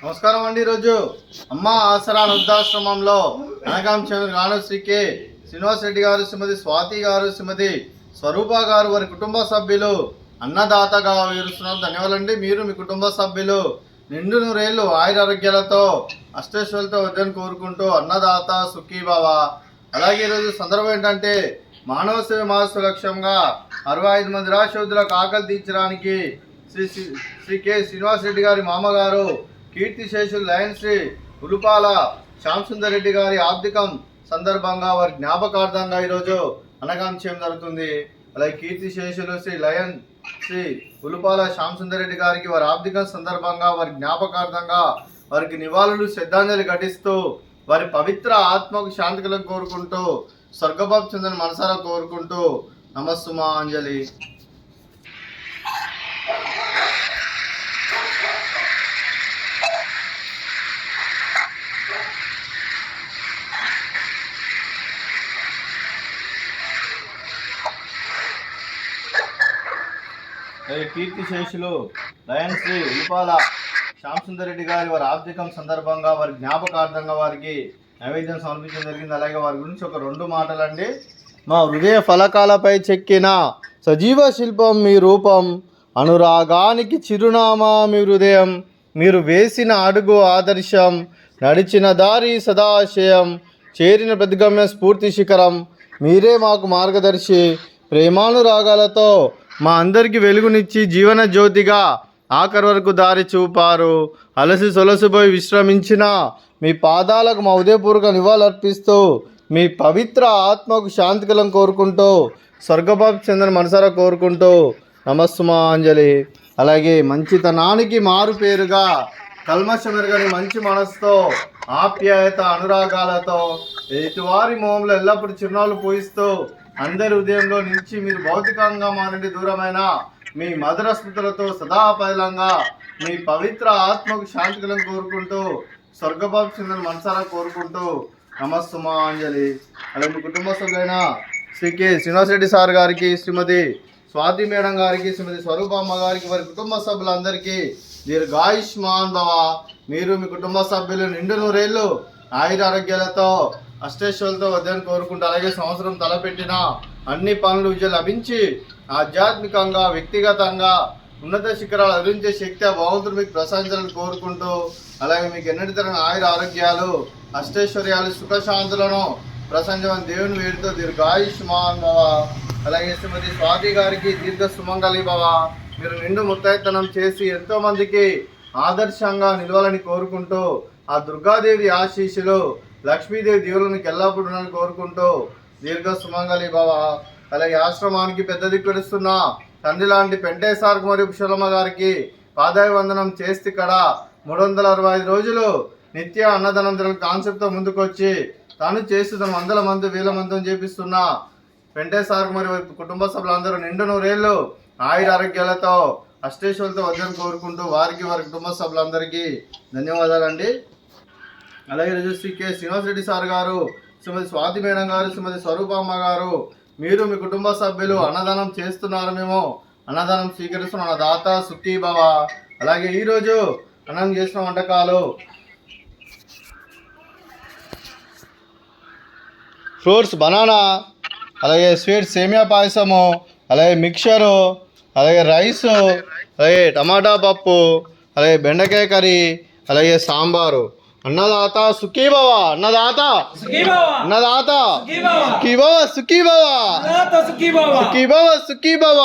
నమస్కారం అండి. ఈరోజు అమ్మ ఆసరా వృద్ధాశ్రమంలో అనగాం గాను శ్రీ కె శ్రీనివాస్ రెడ్డి గారు, శ్రీమతి స్వాతి గారు, శ్రీమతి స్వరూప గారు వారి కుటుంబ సభ్యులు అన్నదాతగా వివరిస్తున్నారు. ధన్యవాదాలండి. మీరు మీ కుటుంబ సభ్యులు నిండు నూరేళ్లు ఆయురారోగ్యాలతో అష్టైశ్వర్యాలతో వద్దని కోరుకుంటూ అన్నదాత సుఖీభవ. అలాగే ఈరోజు సందర్భం ఏంటంటే మానవ సేవ మానవ లక్ష్యంగా 65 మంది నిరాశ్రయులకు ఆకలి తీర్చడానికి శ్రీ కె శ్రీనివాస్ రెడ్డి గారి మామగారు కీర్తిశేషులు లయన్ శ్రీ ఉలుపాల శ్యామసుందర్ రెడ్డి గారి ఆబ్దికం సందర్భంగా వారి జ్ఞాపకార్థంగా ఈరోజు అనగాం చేయడం జరుగుతుంది. అలాగే కీర్తిశేషులు శ్రీ లయన్ శ్రీ ఉలుపాల శ్యామసుందర్ రెడ్డి గారికి వారి ఆబ్దికం సందర్భంగా వారి జ్ఞాపకార్థంగా వారికి నివాళులు శ్రద్ధాంజలి ఘటిస్తూ వారి పవిత్ర ఆత్మకు శాంతి కలను కోరుకుంటూ స్వర్గభావ చెందని మనసారా కోరుకుంటూ నమస్సుమాంజలి. కీర్తిశేషులు లయన్ శ్రీ ఉలుపాల శ్యామసుందర్ రెడ్డి గారి వారి ఆబ్దికం సందర్భంగా వారి జ్ఞాపకార్థంగా వారికి నైవేద్యం సమర్పించడం జరిగింది. అలాగే వారి గురించి ఒక 2 మాటలండి. మా హృదయ ఫలకాలపై చెక్కిన సజీవ శిల్పం మీ రూపం, అనురాగానికి చిరునామా మీ హృదయం, మీరు వేసిన అడుగు ఆదర్శం, నడిచిన దారి సదాశయం, చేరిన ప్రతిగమ్య స్ఫూర్తి శిఖరం, మీరే మాకు మార్గదర్శి, ప్రేమానురాగాలతో మా అందరికీ వెలుగునిచ్చి జీవన జ్యోతిగా ఆఖరి వరకు దారి చూపారు. అలసి సొలసిపోయి విశ్రమించిన మీ పాదాలకు మా ఉదయపూర్వక నివాళులర్పిస్తూ మీ పవిత్ర ఆత్మకు శాంతి కలం కోరుకుంటూ స్వర్గభావ చెందని మనసారా కోరుకుంటూ నమస్సుమాంజలి. అలాగే మంచితనానికి మారు పేరుగా కల్మషమెరగని మంచి మనసుతో ఆప్యాయత అనురాగాలతో ఎదుటివారి మోహంలో ఎల్లప్పుడూ చిరునవ్వులు పూయిస్తూ అందరి హృదయంలో నుంచి మీరు భౌతికంగా మా నుండి దూరమైన మీ మధుర స్మృతులతో సదాపైలంగా మీ పవిత్ర ఆత్మకు శాంతి కలను కోరుకుంటూ స్వర్గభావ చెందని మనసారా కోరుకుంటూ నమస్సుమాంజలి. అలాగే మీ కుటుంబ సభ్యులైన శ్రీ కె శ్రీనివాస్ రెడ్డి సార్ గారికి, శ్రీమతి స్వాతి మేడం గారికి, శ్రీమతి స్వరూపమ్మ గారికి, వారి కుటుంబ సభ్యులందరికీ దీర్ఘాయుష్మాన్ భవ. మీరు మీ కుటుంబ సభ్యులు నిండు నూరేళ్లు ఆయురారోగ్యాలతో అష్టైశ్వర్యాలతో వద్దని కోరుకుంటూ అలాగే సంవత్సరం తలపెట్టిన అన్ని పనులు విజయం లభించి ఆధ్యాత్మికంగా వ్యక్తిగతంగా ఉన్నత శిఖరాలు అభివృద్ధి శక్తి ఆ భగవంతుడు మీకు ప్రసాదించాలని కోరుకుంటూ అలాగే మీకు ఎన్నటి తరగని ఆయుర ఆరోగ్యాలు అష్టైశ్వర్యాలు సుఖశాంతులను ప్రసంజమని దేవుని వేడితో దీర్ఘాయుష్మాన్ భవ. అలాగే శ్రీమతి స్వాతి గారికి దీర్ఘ సుమంగళి భవ. మీరు నిండు ముత్తైతనం చేసి ఎంతోమందికి ఆదర్శంగా నిలవాలని కోరుకుంటూ ఆ దుర్గాదేవి ఆశీస్సులు లక్ష్మీదేవి దేవులను ఎల్లప్పుడూ కోరుకుంటూ దీర్ఘ సుమంగళి భవ. అలాగే ఆశ్రమానికి పెద్ద దిక్కుడిస్తున్న తండ్రి లాంటి పెంటేసార్ మరియు కుశలమ్మ గారికి పాదాభివందనం చేస్తే ఇక్కడ 365 రోజులు నిత్య అన్నదానం కాన్సెప్ట్తో ముందుకొచ్చి తాను చేస్తున్న 100 మంది 1000 మందిని చేపిస్తున్న పెంటేసార్ మరియు కుటుంబ సభ్యులందరూ నిండు నూరేళ్లు ఆయుర ఆరోగ్యాలతో అష్టైశ్వర్యాలతో వద్దని కోరుకుంటూ వారికి వారి కుటుంబ సభ్యులందరికీ ధన్యవాదాలండి. అలాగే రోజు శ్రీ కె శ్రీనివాస్ రెడ్డి సార్ గారు, శ్రీమతి స్వాతి మేడం గారు, శ్రీమతి స్వరూపమ్మ గారు, మీరు మీ కుటుంబ సభ్యులు అన్నదానం చేస్తున్నారు, మేము అన్నదానం స్వీకరిస్తున్నాం. అన్నదాత సుఖీ భవ. అలాగే ఈరోజు అన్నం చేసిన వంటకాలు ఫ్రూట్స్ బనానా, అలాగే స్వీట్ సేమియా పాయసము, అలాగే మిక్చరు, అలాగే రైసు, అలాగే టమాటా పప్పు, అలాగే బెండకాయ కర్రీ, అలాగే సాంబారు. అన్నదాత సుఖీభవ. అన్నదాత అన్నదాత సుఖీభవ సుఖీభవ సుఖీభవ సుఖీభవ.